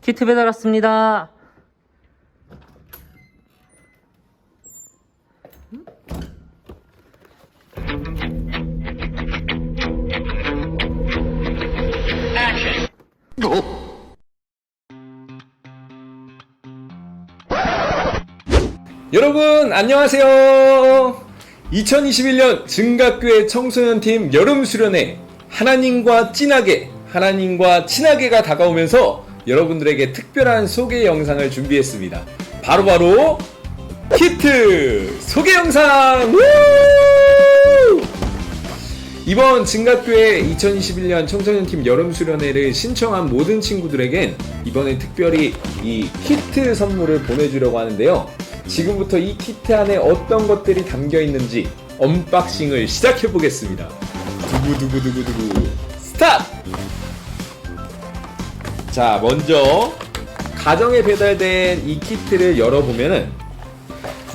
키트 배달 왔습니다. 여러분 안녕하세요. 2021년 증각교회 청소년팀 여름 수련회 하나님과 친하게가 다가오면서 여러분들에게 특별한 소개 영상을 준비했습니다. 바로 키트 소개 영상! 이번 증각교회 2021년 청소년팀 여름 수련회를 신청한 모든 친구들에겐 이번에 특별히 이 키트 선물을 보내주려고 하는데요. 지금부터 이 키트 안에 어떤 것들이 담겨 있는지 언박싱을 시작해 보겠습니다. 두구두구두구두구 스타트! 자, 먼저 가정에 배달된 이 키트를 열어보면은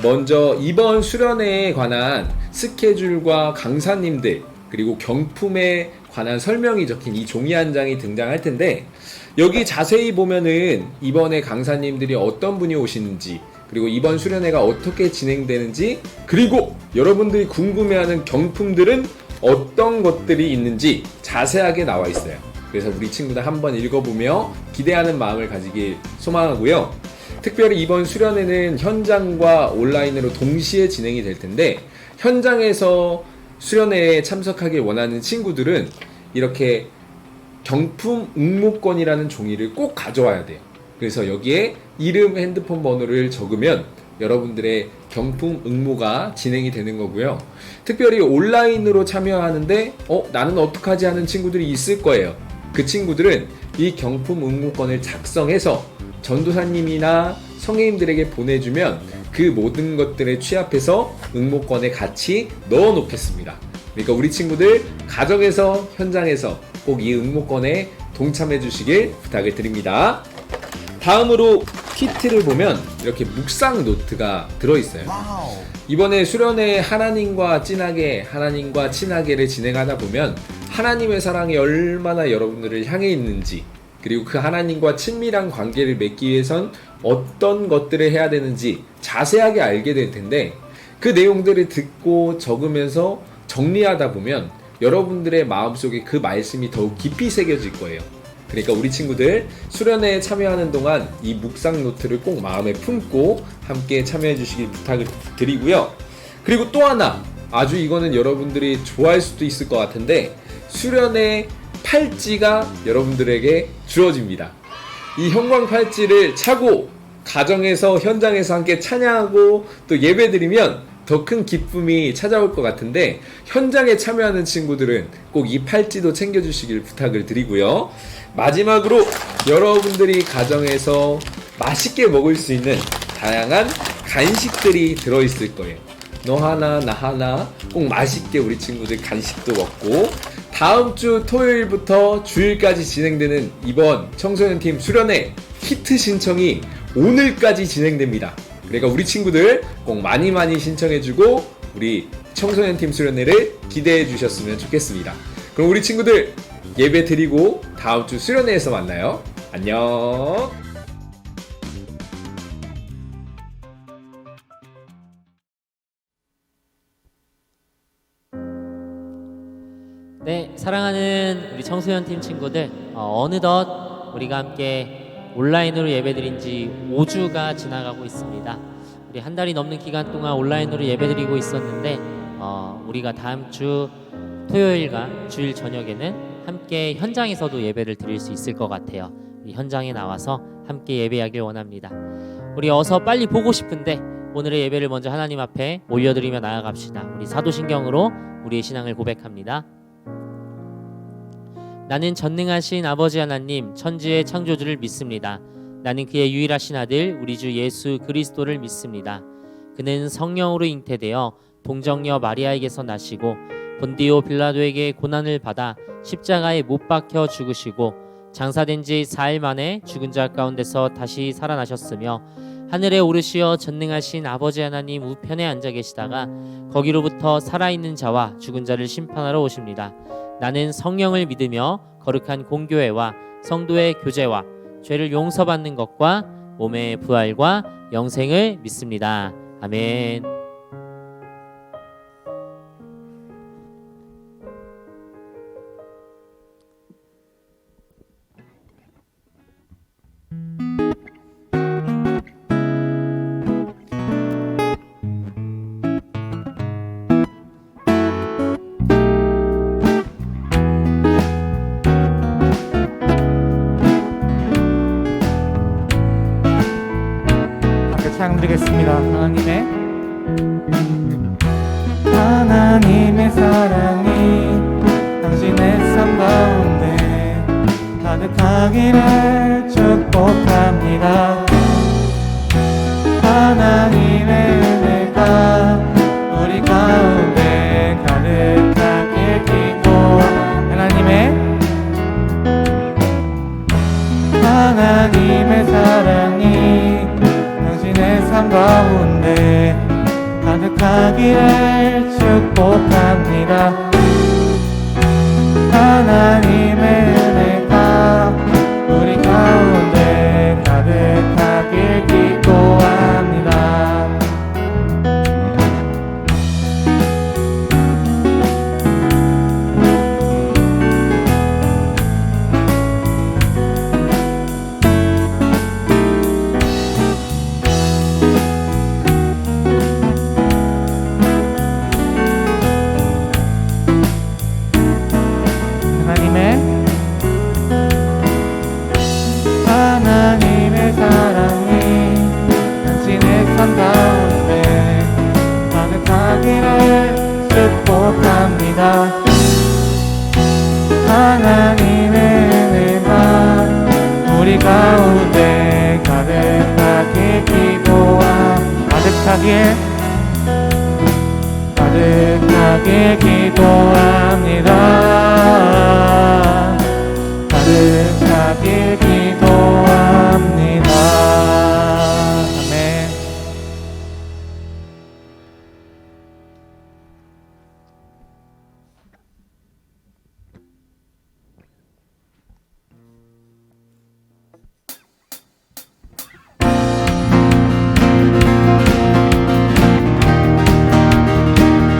먼저 이번 수련회에 관한 스케줄과 강사님들 그리고 경품에 관한 설명이 적힌 이 종이 한 장이 등장할 텐데, 여기 자세히 보면은 이번에 강사님들이 어떤 분이 오시는지, 그리고 이번 수련회가 어떻게 진행되는지, 그리고 여러분들이 궁금해하는 경품들은 어떤 것들이 있는지 자세하게 나와 있어요. 그래서 우리 친구들 한번 읽어보며 기대하는 마음을 가지길 소망하고요. 특별히 이번 수련회는 현장과 온라인으로 동시에 진행이 될 텐데, 현장에서 수련회에 참석하길 원하는 친구들은 이렇게 경품 응모권이라는 종이를 꼭 가져와야 돼요. 그래서 여기에 이름, 핸드폰 번호를 적으면 여러분들의 경품 응모가 진행이 되는 거고요. 특별히 온라인으로 참여하는데 나는 어떡하지 하는 친구들이 있을 거예요. 그 친구들은 이 경품 응모권을 작성해서 전도사님이나 성회님들에게 보내주면 그 모든 것들에 취합해서 응모권에 같이 넣어 놓겠습니다. 그러니까 우리 친구들 가정에서 현장에서 꼭 이 응모권에 동참해 주시길 부탁을 드립니다. 다음으로 키트를 보면 이렇게 묵상 노트가 들어있어요. 이번에 수련회 하나님과 친하게를 진행하다 보면 하나님의 사랑이 얼마나 여러분들을 향해 있는지, 그리고 그 하나님과 친밀한 관계를 맺기 위해선 어떤 것들을 해야 되는지 자세하게 알게 될 텐데, 그 내용들을 듣고 적으면서 정리하다 보면 여러분들의 마음속에 그 말씀이 더욱 깊이 새겨질 거예요. 그러니까 우리 친구들 수련회에 참여하는 동안 이 묵상 노트를 꼭 마음에 품고 함께 참여해 주시길 부탁을 드리고요. 그리고 또 하나, 아주 이거는 여러분들이 좋아할 수도 있을 것 같은데, 수련회 팔찌가 여러분들에게 주어집니다. 이 형광 팔찌를 차고 가정에서 현장에서 함께 찬양하고 또 예배드리면 더 큰 기쁨이 찾아올 것 같은데, 현장에 참여하는 친구들은 꼭 이 팔찌도 챙겨주시길 부탁을 드리고요. 마지막으로 여러분들이 가정에서 맛있게 먹을 수 있는 다양한 간식들이 들어있을 거예요. 너 하나 나 하나 꼭 맛있게 우리 친구들 간식도 먹고, 다음 주 토요일부터 주일까지 진행되는 이번 청소년팀 수련회 키트 신청이 오늘까지 진행됩니다. 그러니까 우리 친구들 꼭 많이 신청해주고 우리 청소년팀 수련회를 기대해 주셨으면 좋겠습니다. 그럼 우리 친구들 예배 드리고 다음 주 수련회에서 만나요. 안녕. 네, 사랑하는 우리 청소년팀 친구들, 어느덧 우리가 함께 온라인으로 예배드린 지 5주가 지나가고 있습니다. 우리 한 달이 넘는 기간 동안 온라인으로 예배드리고 있었는데, 우리가 다음 주 토요일과 주일 저녁에는 함께 현장에서도 예배를 드릴 수 있을 것 같아요. 우리 현장에 나와서 함께 예배하길 원합니다. 우리 어서 빨리 보고 싶은데 오늘의 예배를 먼저 하나님 앞에 올려드리며 나아갑시다. 우리 사도신경으로 우리의 신앙을 고백합니다. 나는 전능하신 아버지 하나님, 천지의 창조주를 믿습니다. 나는 그의 유일하신 아들 우리 주 예수 그리스도를 믿습니다. 그는 성령으로 잉태되어 동정녀 마리아에게서 나시고 본디오 빌라도에게 고난을 받아 십자가에 못 박혀 죽으시고 장사된 지 4일 만에 죽은 자 가운데서 다시 살아나셨으며 하늘에 오르시어 전능하신 아버지 하나님 우편에 앉아 계시다가 거기로부터 살아있는 자와 죽은 자를 심판하러 오십니다. 나는 성령을 믿으며 거룩한 공교회와 성도의 교제와 죄를 용서받는 것과 몸의 부활과 영생을 믿습니다. 아멘. 찬양 드리겠습니다. 하나님의 사랑이 당신의 삶 가운데 가득하기를 축복합니다. 하나님의 은혜가 우리 가운데 가득하게 기도. 하나님의 사랑이 당신의 삶 가운데 가득하기를 축복합니다. 하나님의 은혜가 우리 가운데 가득하길 기도합니다. 하나님의 사랑이 당신의 삶 가운데 가득하기를 축복합니다. 하나님의 은혜가 우리 가운데 가득하게 기도합니다. 가득하게 기도합니다. 아멘.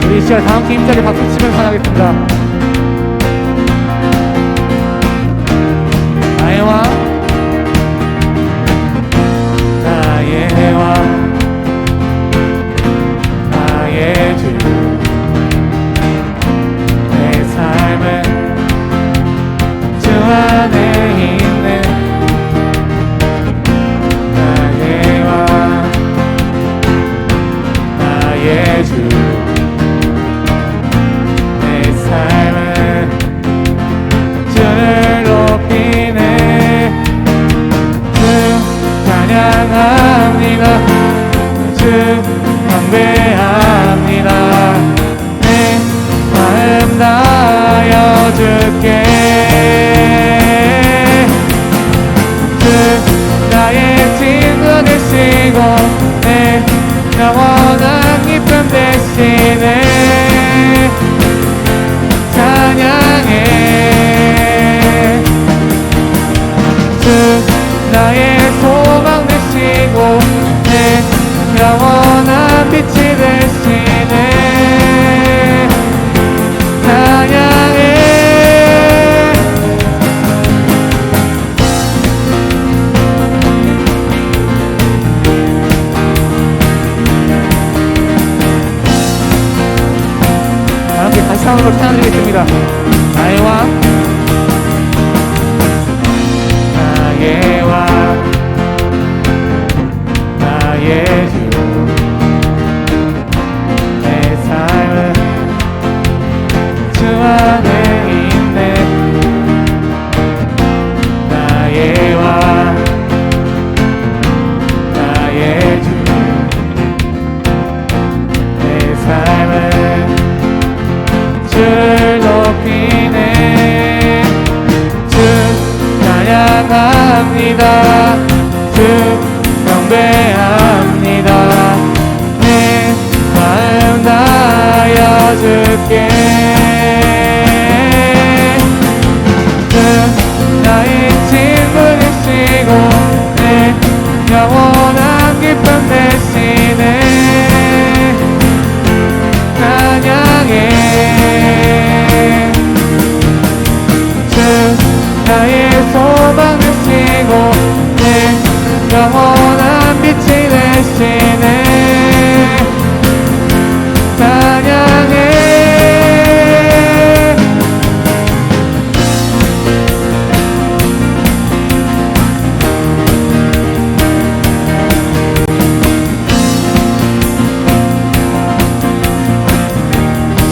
우리 이 시간 다 함께 힘차게 박수 치면서 찬양하겠습니다. 나의 왕, 나의 왕, 나의 주, 내 삶은 주 안에 있네. 나의 왕, 나의 주, 내 삶은 주를 높이네. 찬양합니다. 주 경배합니다. 내 마음 다하여 주께. 주 나의 친구 되시고 내 영원한 기쁨 되시네. 찬양해. 주 나의 소망 되시고 내 영원한 빛이 되시네. 찬양해. 함께 다시 한번 찬양드리겠습니다. 나의 왕, 나의 왕, 나의 주, 내 삶은 주 안에 있네. 나의 왕, 나의 주, 내 삶은 주를 높이네. 주 찬양합니다. 주 경배합니다. 내 마음 다하여 주께. 주 나의 친구 되시고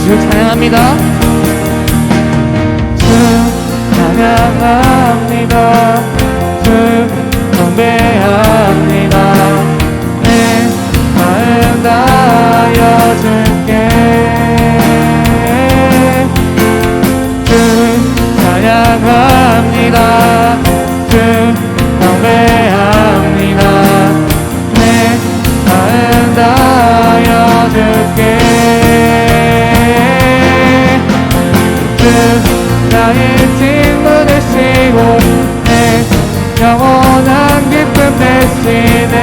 주 찬양합니다. 주 찬양합니다. 주 경배합니다. 내 마음 다하여 주께 주 찬양합니다. 주 경배합니다. 내 마음 다하여 주께 주 나의 짐을 지고 내 영원한 기쁨 대신에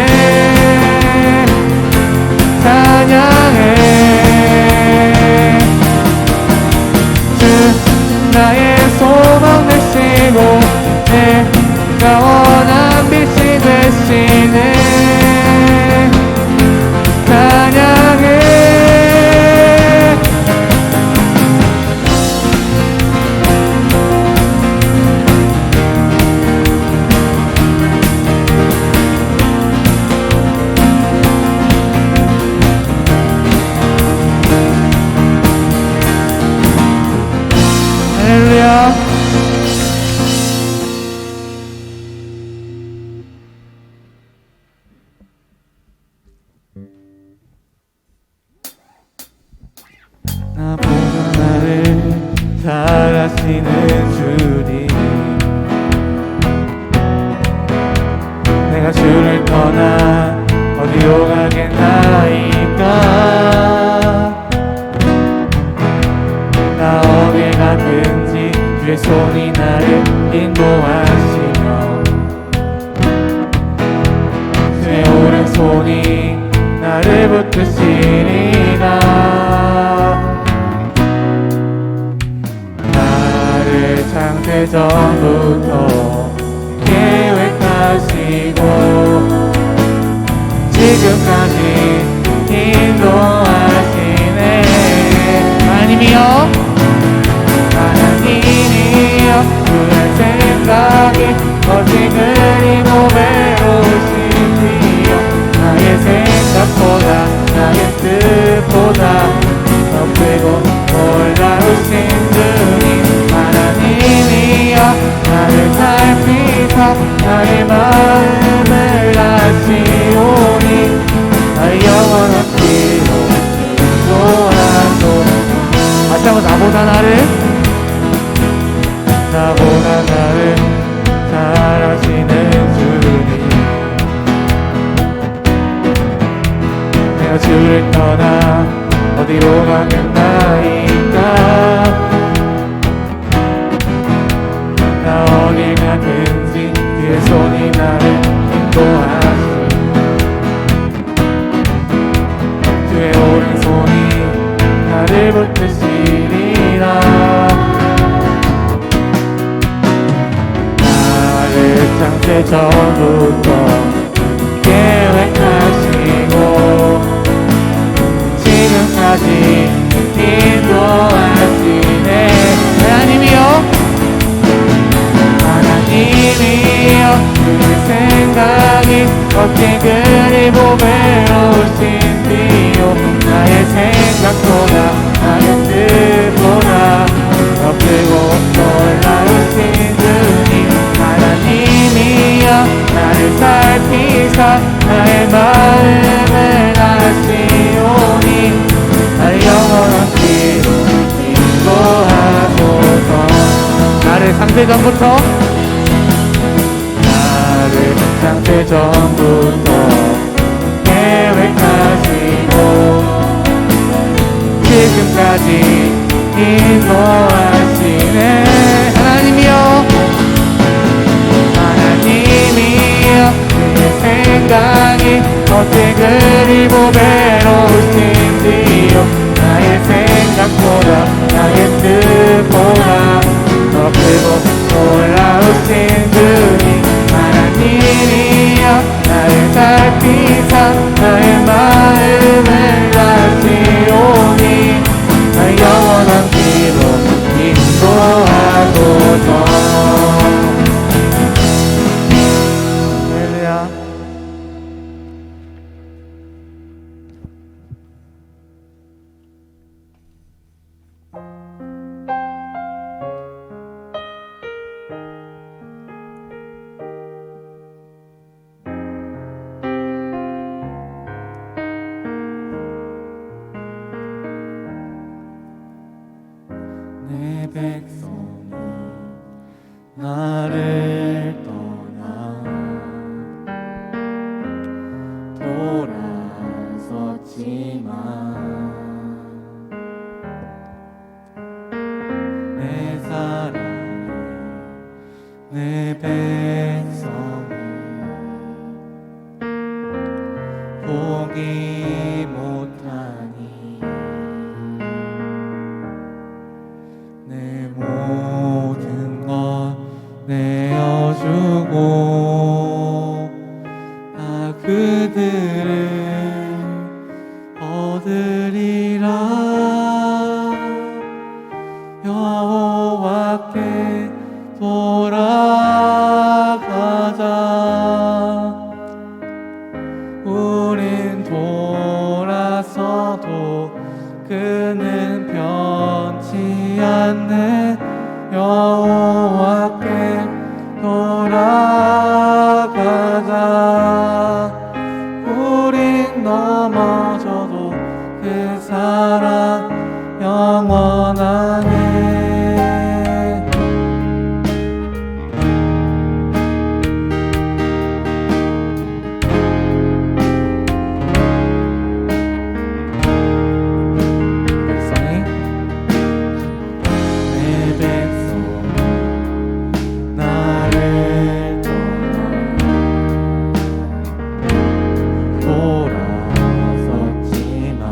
찬양해 주 나의 소망 되시고 내 영원한 빛이 되시네 찬양해 할렐루야. 나보다 나를 사랑하시는 주님 내가 주를 떠나 어디로 가겠나이까 나 어딜 가든지 주의 손이 나를 인도하시며 주의 오른손이 나를 붙드시리라 나를 창세전부터 계획하시고 지금까지 인도하시네 하나님이여 하나님이여 그의 생각이 어찌 그리 고배우신지요 나의 생각보다 나의 뜻보다 더 크고 놀라우신 주님 하나님이여 나를 살피사 나의 마음을 아시오니 나의 영원한 길로 인도하소서 다시 한번 나보다 나를 사랑하시는 주님 내가 주를 떠나 어디로 가겠나이까 나 어딜 가든지 그의 손이 나를 인도하시오 주의 오른손이 나를 붙드시리라 나를 창세전부터 계획하시고 지금까지 인도하시네 하나님이여 하나님이여 그의 생각이 어찌 그리 보배로우신지요 나의 생각보다 나의 뜻보다 더 크고 놀라우신 주님 하나님이여 나를 살피사 나의 마음을 아시오니 나의 영원한 길로 인도하소서 나를 창세전부터 계획하시고 지금까지 인도하시네 하나님이여 하나님이여 그의 생각이 어찌 그리 보배로우신지요 나의 생각보다 나의 뜻보다 더 크고 놀라우신 주님 하나님이여 나를 살피사 나의 마음을 아시오니 나의 영원한 길로 인도하소서 할렐루야 백성이 나를 떠나 돌아섰지만 내 사랑이 내 백성이 포기 못하니 내 모든 것 내어주고 나 그들을 얻으리라 여호와께 돌아가자 우린 돌아서도 그는 변치 않네 여호와께 돌아가자 우린 넘어져도 그 사랑 영원하네 백성이 내 백성 나를 떠나 돌아섰지만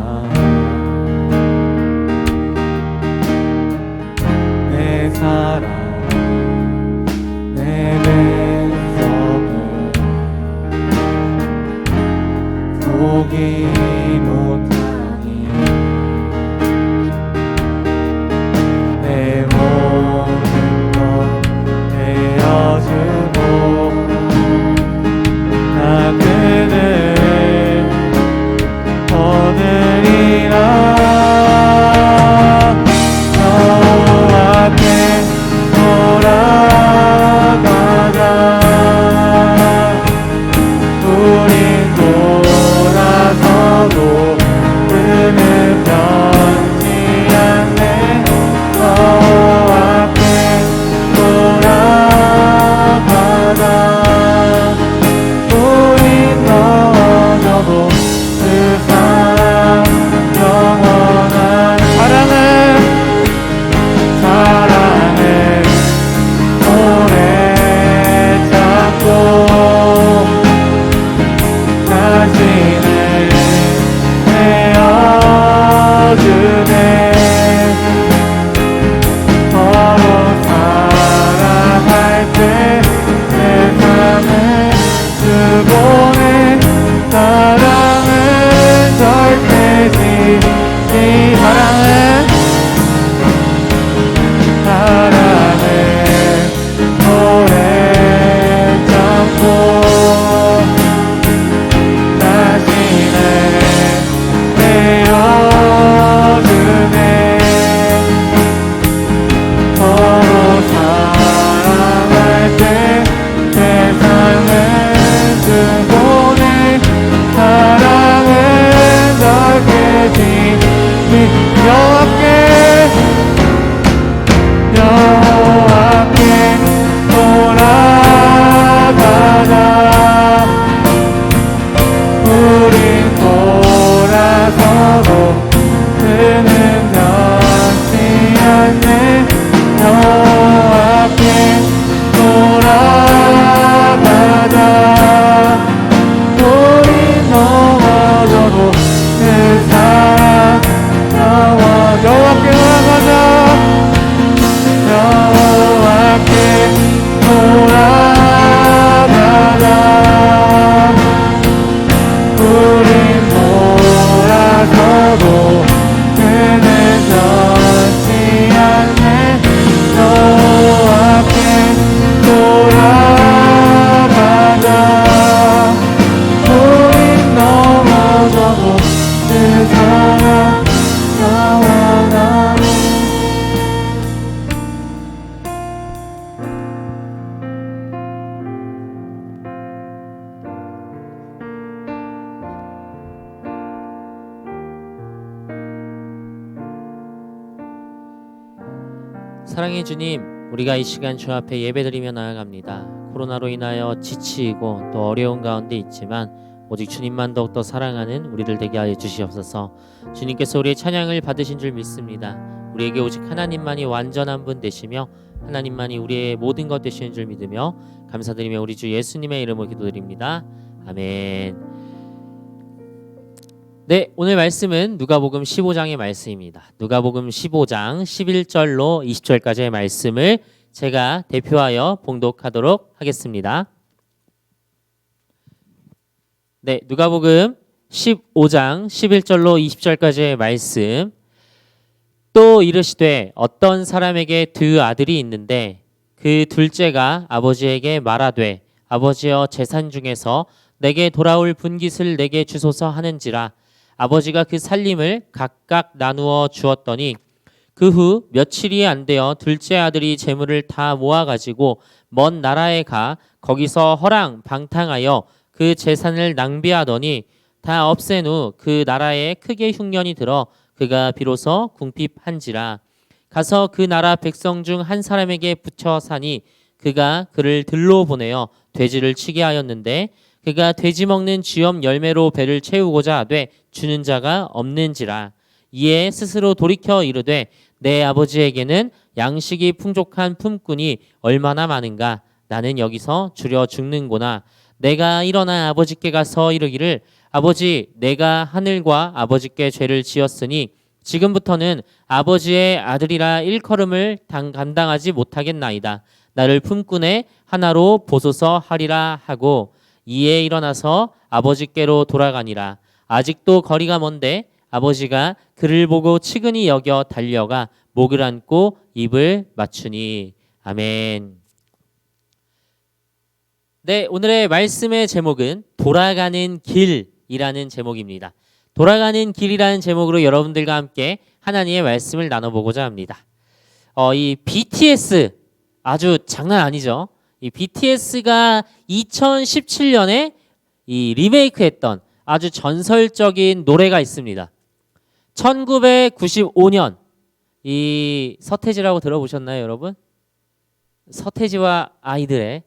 사랑의 주님, 우리가 이 시간 주 앞에 예배드리며 나아갑니다. 코로나로 인하여 지치고 또 어려운 가운데 있지만 오직 주님만 더욱더 사랑하는 우리들 되게 하여 주시옵소서. 주님께서 우리의 찬양을 받으신 줄 믿습니다. 우리에게 오직 하나님만이 완전한 분 되시며 하나님만이 우리의 모든 것 되시는 줄 믿으며 감사드리며 우리 주 예수님의 이름으로 기도드립니다. 아멘. 네, 오늘 말씀은 누가복음 15장의 말씀입니다. 누가복음 15장 11절로 20절까지의 말씀을 제가 대표하여 봉독하도록 하겠습니다. 네, 누가복음 15장 11절로 20절까지의 말씀. 또 이르시되 어떤 사람에게 두 아들이 있는데 그 둘째가 아버지에게 말하되 아버지여 재산 중에서 내게 돌아올 분깃을 내게 주소서 하는지라. 아버지가 그 살림을 각각 나누어 주었더니 그 후 며칠이 안 되어 둘째 아들이 재물을 다 모아가지고 먼 나라에 가 거기서 허랑방탕하여 그 재산을 낭비하더니 다 없앤 후 그 나라에 크게 흉년이 들어 그가 비로소 궁핍한지라. 가서 그 나라 백성 중 한 사람에게 붙여 사니 그가 그를 들로 보내어 돼지를 치게 하였는데 그가 돼지 먹는 쥐염 열매로 배를 채우고자 하되 주는 자가 없는지라. 이에 스스로 돌이켜 이르되 내 아버지에게는 양식이 풍족한 품꾼이 얼마나 많은가. 나는 여기서 줄여 죽는구나. 내가 일어나 아버지께 가서 이르기를 아버지 내가 하늘과 아버지께 죄를 지었으니 지금부터는 아버지의 아들이라 일컬음을 감당하지 못하겠나이다. 나를 품꾼의 하나로 보소서 하리라 하고 이에 일어나서 아버지께로 돌아가니라. 아직도 거리가 먼데 아버지가 그를 보고 측은히 여겨 달려가 목을 안고 입을 맞추니. 아멘. 네, 오늘의 말씀의 제목은 돌아가는 길이라는 제목입니다. 돌아가는 길이라는 제목으로 여러분들과 함께 하나님의 말씀을 나눠보고자 합니다. 이 BTS 아주 장난 아니죠. 이 BTS가 2017년에 이 리메이크했던 아주 전설적인 노래가 있습니다. 1995년 이 서태지라고 들어보셨나요, 여러분? 서태지와 아이들의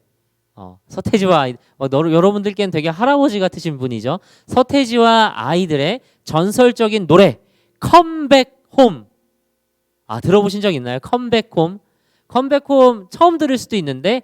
서태지와 아이들, 여러분들께는 되게 할아버지 같으신 분이죠. 서태지와 아이들의 전설적인 노래 컴백홈. 들어보신 적 있나요? 컴백홈. 컴백홈 처음 들을 수도 있는데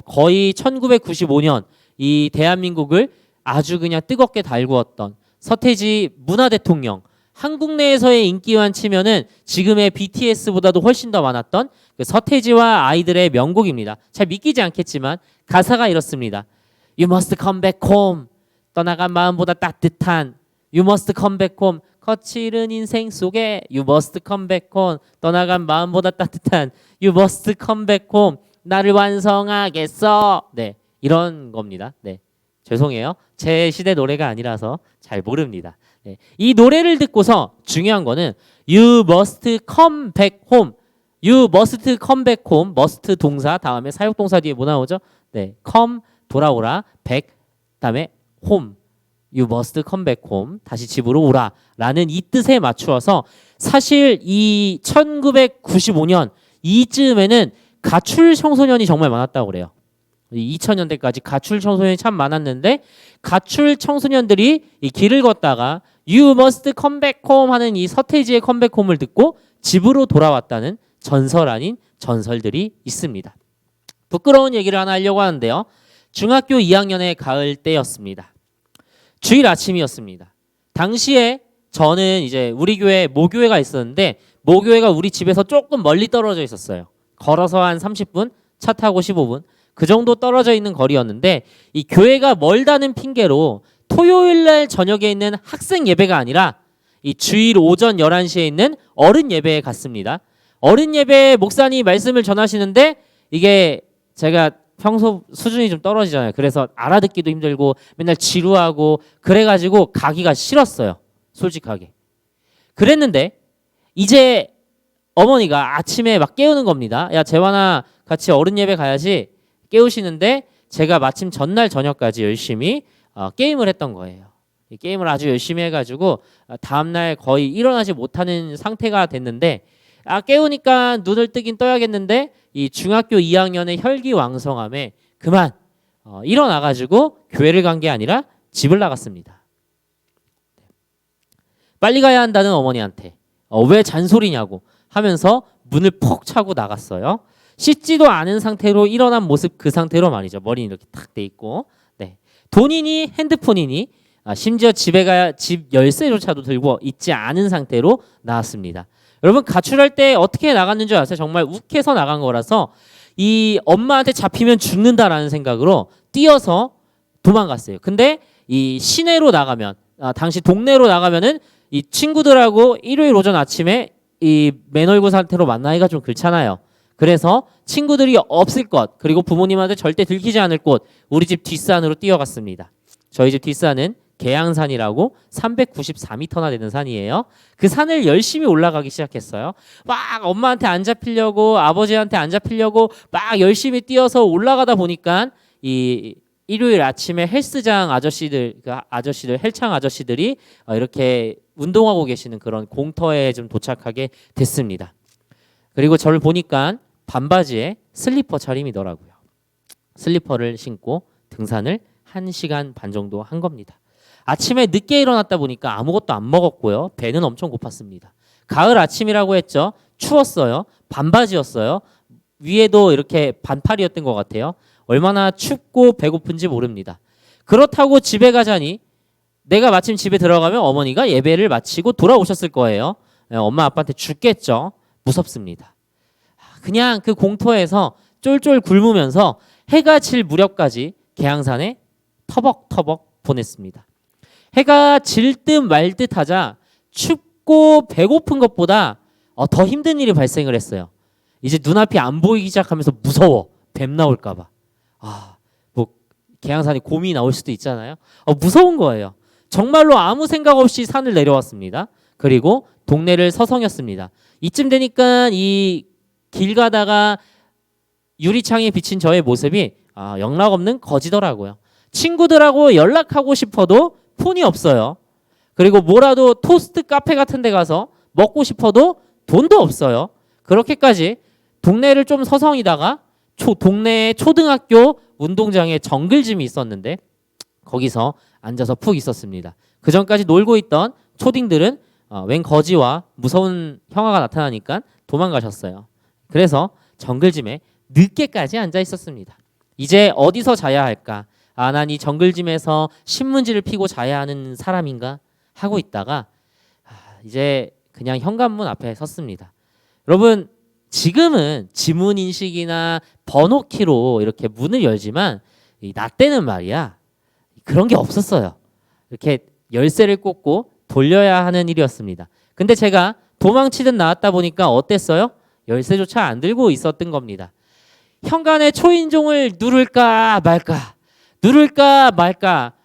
거의 1995년 이 대한민국을 아주 그냥 뜨겁게 달구었던 서태지 문화대통령, 한국 내에서의 인기만 치면은 지금의 BTS보다도 훨씬 더 많았던 그 서태지와 아이들의 명곡입니다. 잘 믿기지 않겠지만 가사가 이렇습니다. You must come back home. 떠나간 마음보다 따뜻한 You must come back home. 거칠은 인생 속에 You must come back home. 떠나간 마음보다 따뜻한 You must come back home. 나를 완성하겠어. 네, 이런 겁니다. 네, 죄송해요. 제 시대 노래가 아니라서 잘 모릅니다. 네, 이 노래를 듣고서 중요한 거는 You must come back home. You must come back home. must 동사 다음에 사역동사 뒤에 뭐 나오죠? 네, come 돌아오라. back 다음에 home. You must come back home. 다시 집으로 오라. 라는 이 뜻에 맞추어서 사실 이 1995년 이쯤에는 가출 청소년이 정말 많았다고 그래요. 2000년대까지 가출 청소년이 참 많았는데 가출 청소년들이 이 길을 걷다가 You must come back home 하는 이 서태지의 컴백홈을 듣고 집으로 돌아왔다는 전설 아닌 전설들이 있습니다. 부끄러운 얘기를 하나 하려고 하는데요. 중학교 2학년의 가을 때였습니다. 주일 아침이었습니다. 당시에 저는 이제 우리 교회 모교회가 있었는데 모교회가 우리 집에서 조금 멀리 떨어져 있었어요. 걸어서 한 30분, 차 타고 15분 그 정도 떨어져 있는 거리였는데 이 교회가 멀다는 핑계로 토요일 날 저녁에 있는 학생 예배가 아니라 이 주일 오전 11시에 있는 어른 예배에 갔습니다. 어른 예배 목사님 말씀을 전하시는데 이게 제가 평소 수준이 좀 떨어지잖아요. 그래서 알아듣기도 힘들고 맨날 지루하고 그래가지고 가기가 싫었어요. 솔직하게. 그랬는데 이제 어머니가 아침에 막 깨우는 겁니다. 야 재환아 같이 어른 예배 가야지 깨우시는데 제가 마침 전날 저녁까지 열심히 게임을 했던 거예요. 이 게임을 아주 열심히 해가지고 다음날 거의 일어나지 못하는 상태가 됐는데 깨우니까 눈을 뜨긴 떠야겠는데 이 중학교 2학년의 혈기왕성함에 그만 일어나가지고 교회를 간 게 아니라 집을 나갔습니다. 빨리 가야 한다는 어머니한테 왜 잔소리냐고 하면서 문을 퍽 차고 나갔어요. 씻지도 않은 상태로 일어난 모습, 그 상태로 말이죠. 머리는 이렇게 탁 돼 있고, 네. 돈이니 핸드폰이니 심지어 집에 가야 집 열쇠조차도 들고 있지 않은 상태로 나왔습니다. 여러분, 가출할 때 어떻게 나갔는 줄 아세요? 정말 욱해서 나간 거라서 이 엄마한테 잡히면 죽는다라는 생각으로 뛰어서 도망갔어요. 근데 이 시내로 나가면, 당시 동네로 나가면은 이 친구들하고 일요일 오전 아침에 이 맨얼굴 상태로 만나기가 좀 그렇잖아요. 그래서 친구들이 없을 것, 그리고 부모님한테 절대 들키지 않을 곳, 우리 집 뒷산으로 뛰어갔습니다. 저희 집 뒷산은 계양산이라고 394m나 되는 산이에요. 그 산을 열심히 올라가기 시작했어요. 막 엄마한테 안 잡히려고, 아버지한테 안 잡히려고 막 열심히 뛰어서 올라가다 보니까 이 일요일 아침에 헬스장 아저씨들, 헬창 아저씨들이 이렇게 운동하고 계시는 그런 공터에 좀 도착하게 됐습니다. 그리고 저를 보니까 반바지에 슬리퍼 차림이더라고요. 슬리퍼를 신고 등산을 1시간 반 정도 한 겁니다. 아침에 늦게 일어났다 보니까 아무것도 안 먹었고요. 배는 엄청 고팠습니다. 가을 아침이라고 했죠. 추웠어요. 반바지였어요. 위에도 이렇게 반팔이었던 것 같아요. 얼마나 춥고 배고픈지 모릅니다. 그렇다고 집에 가자니 내가 마침 집에 들어가면 어머니가 예배를 마치고 돌아오셨을 거예요. 엄마 아빠한테 죽겠죠. 무섭습니다. 그냥 그 공터에서 쫄쫄 굶으면서 해가 질 무렵까지 계양산에 터벅터벅 보냈습니다. 해가 질 듯 말 듯 하자 춥고 배고픈 것보다 더 힘든 일이 발생을 했어요. 이제 눈앞이 안 보이기 시작하면서 무서워. 뱀 나올까 봐. 뭐 계양산에 곰이 나올 수도 있잖아요. 무서운 거예요. 정말로 아무 생각 없이 산을 내려왔습니다. 그리고 동네를 서성였습니다. 이쯤 되니까 이 길 가다가 유리창에 비친 저의 모습이 영락없는 거지더라고요. 친구들하고 연락하고 싶어도 폰이 없어요. 그리고 뭐라도 토스트 카페 같은 데 가서 먹고 싶어도 돈도 없어요. 그렇게까지 동네를 좀 서성이다가 동네 초등학교 운동장에 정글짐이 있었는데 거기서 앉아서 푹 있었습니다. 그 전까지 놀고 있던 초딩들은 웬 거지와 무서운 형아가 나타나니까 도망가셨어요. 그래서 정글짐에 늦게까지 앉아 있었습니다. 이제 어디서 자야 할까? 난 이 정글짐에서 신문지를 피고 자야 하는 사람인가? 하고 있다가 이제 그냥 현관문 앞에 섰습니다. 여러분, 지금은 지문 인식이나 번호키로 이렇게 문을 열지만 나 때는 말이야 그런 게 없었어요. 이렇게 열쇠를 꽂고 돌려야 하는 일이었습니다. 근데 제가 도망치듯 나왔다 보니까 어땠어요? 열쇠조차 안 들고 있었던 겁니다. 현관에 초인종을 누를까 말까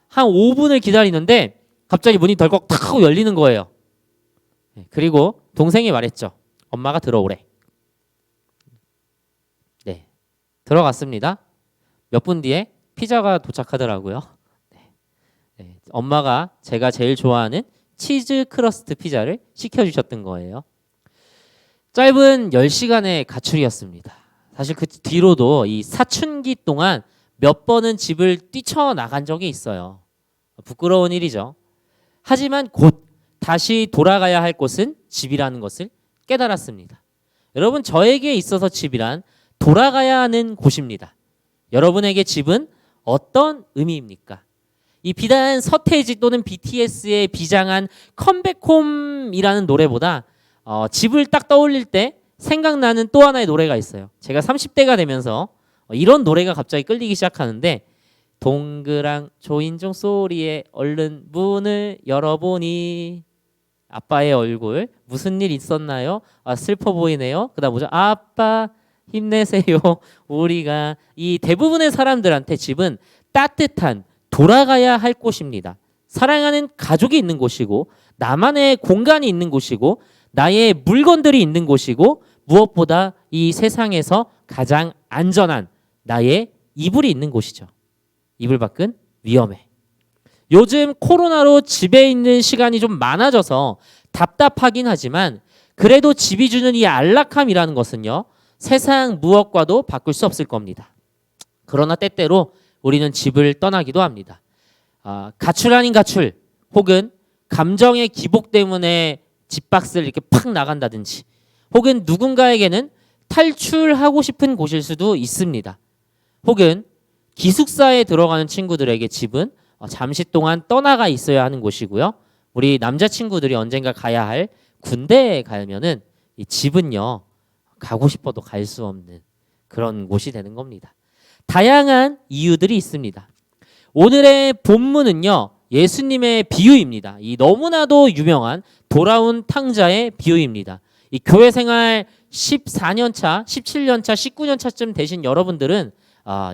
한 5분을 기다리는데 갑자기 문이 덜컥 탁 하고 열리는 거예요. 그리고 동생이 말했죠. 엄마가 들어오래. 네, 들어갔습니다. 몇 분 뒤에 피자가 도착하더라고요. 네, 엄마가 제가 제일 좋아하는 치즈 크러스트 피자를 시켜주셨던 거예요. 짧은 10시간의 가출이었습니다. 사실 그 뒤로도 이 사춘기 동안 몇 번은 집을 뛰쳐나간 적이 있어요. 부끄러운 일이죠. 하지만 곧 다시 돌아가야 할 곳은 집이라는 것을 깨달았습니다. 여러분, 저에게 있어서 집이란 돌아가야 하는 곳입니다. 여러분에게 집은 어떤 의미입니까? 이 비단 서태지 또는 BTS의 비장한 컴백홈이라는 노래보다 집을 딱 떠올릴 때 생각나는 또 하나의 노래가 있어요. 제가 30대가 되면서 이런 노래가 갑자기 끌리기 시작하는데 동그랑 초인종 소리에 얼른 문을 열어보니 아빠의 얼굴 무슨 일 있었나요? 슬퍼 보이네요. 그다음 뭐죠? 아빠 힘내세요. 우리가 이 대부분의 사람들한테 집은 따뜻한 돌아가야 할 곳입니다. 사랑하는 가족이 있는 곳이고 나만의 공간이 있는 곳이고 나의 물건들이 있는 곳이고 무엇보다 이 세상에서 가장 안전한 나의 이불이 있는 곳이죠. 이불 밖은 위험해. 요즘 코로나로 집에 있는 시간이 좀 많아져서 답답하긴 하지만 그래도 집이 주는 이 안락함이라는 것은요, 세상 무엇과도 바꿀 수 없을 겁니다. 그러나 때때로 우리는 집을 떠나기도 합니다. 가출 아닌 가출, 혹은 감정의 기복 때문에 집 밖을 이렇게 팍 나간다든지, 혹은 누군가에게는 탈출하고 싶은 곳일 수도 있습니다. 혹은 기숙사에 들어가는 친구들에게 집은 잠시 동안 떠나가 있어야 하는 곳이고요. 우리 남자친구들이 언젠가 가야 할 군대에 가면은 이 집은요, 가고 싶어도 갈 수 없는 그런 곳이 되는 겁니다. 다양한 이유들이 있습니다. 오늘의 본문은요, 예수님의 비유입니다. 이 너무나도 유명한 돌아온 탕자의 비유입니다. 이 교회 생활 14년 차, 17년 차, 19년 차쯤 되신 여러분들은